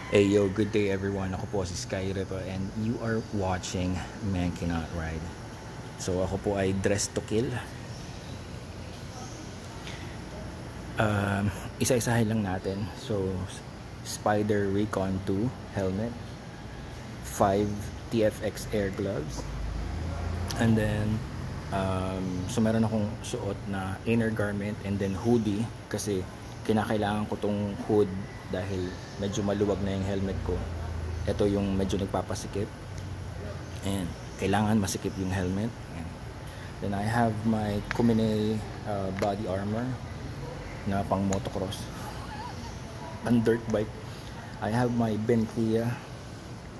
Hey yo, good day everyone. Ako po si Sky River and you are watching Man Cannot Ride. So ako po ay dressed to kill. Isa-isahin lang natin. So Spider Recon 2 helmet, 5 TFX air gloves, and then so meron akong suot na inner garment and then hoodie kasi kinakailangan ko tong hood dahil medyo maluwag na yung helmet ko. Ito yung medyo nagpapasikip and kailangan masikip yung helmet. And then I have my Kumine body armor na pang motocross and dirt bike. I have my Benkia,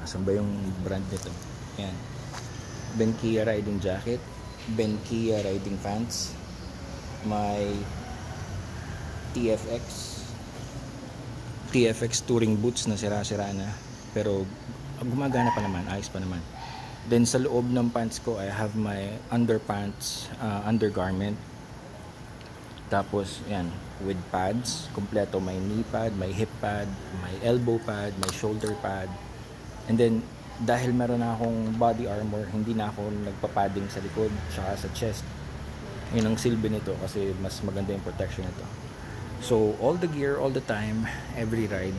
asan ba yung brand nito? Yan, Benkia riding jacket, Benkia riding pants, my TFX touring boots na sira-sira na pero gumagana pa naman, ayos pa naman. Then sa loob ng pants ko I have my underpants, undergarment, tapos yan with pads kompleto, may knee pad, may hip pad, may elbow pad, may shoulder pad. And then dahil meron na akong body armor, hindi na ako nagpapadding sa likod tsaka sa chest. Yun ang silbi nito kasi mas maganda yung protection nito. So all the gear, all the time, every ride.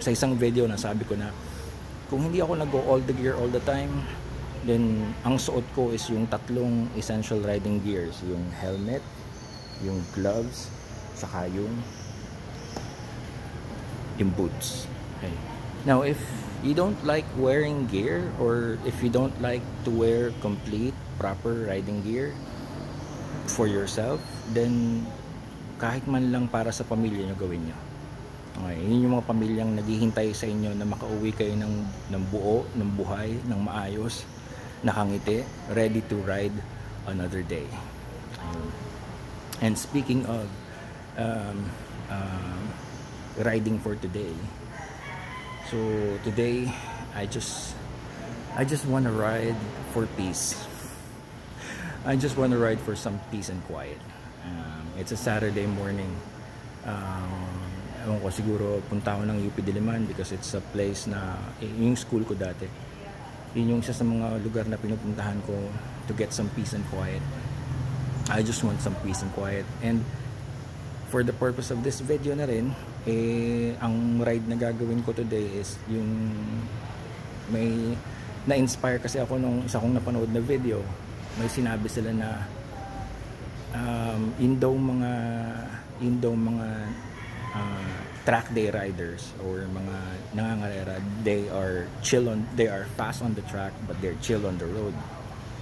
Sa isang video na sabi ko na kung hindi ako nag-go all the gear all the time, then ang suot ko is yung tatlong essential riding gears, yung helmet, yung gloves, saka yung boots. Okay. Now if you don't like wearing gear, or if you don't like to wear complete proper riding gear for yourself, then kahit man lang para sa pamilya nyo, gawin nyo. Okay, yun yung mga pamilyang naghihintay sa inyo na makauwi kayo ng buo, ng buhay, ng maayos, nakangiti, ready to ride another day. And speaking of riding for today, so today I just want to ride for peace. I just want to ride for some peace and quiet. It's a Saturday morning. Ewan ko, siguro punta ako ng UP Diliman because it's a place na yung school ko dati. Yun yung isa sa mga lugar na pinupuntahan ko to get some peace and quiet. I just want some peace and quiet. And for the purpose of this video na rin, ang ride na gagawin ko today is yung may na-inspire kasi ako nung isa kong napanood na video. May sinabi sila na yun daw mga track day riders or mga nangangarera, they are fast on the track but they're chill on the road.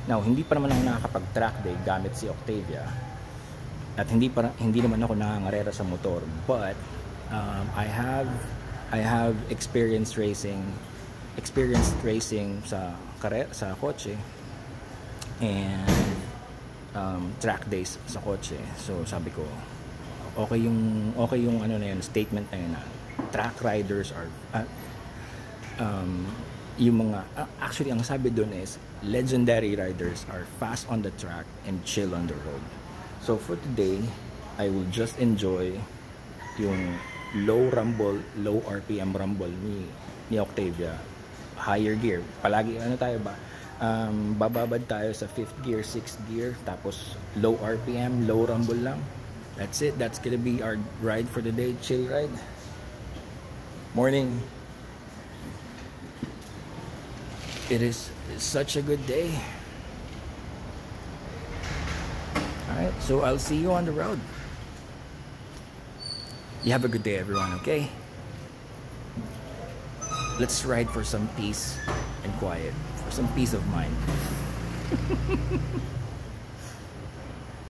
Now hindi pa naman ako nakakapag track day gamit si Octavia at hindi naman ako nangangarera sa motor, but I have experienced racing sa kotse and track days sa kotse. So sabi ko okay yung ano na yun, statement na yun na track riders are yung mga actually ang sabi doon is legendary riders are fast on the track and chill on the road. So for today I will just enjoy yung low RPM rumble ni Octavia, higher gear. Palagi ano tayo ba, bababad tayo sa 5th gear, 6th gear, tapos low RPM, low rumble lang. That's it. That's gonna be our ride for the day. Chill ride. Morning. It is such a good day. Alright, so I'll see you on the road. You have a good day everyone, okay? Let's ride for some peace and quiet, for some peace of mind.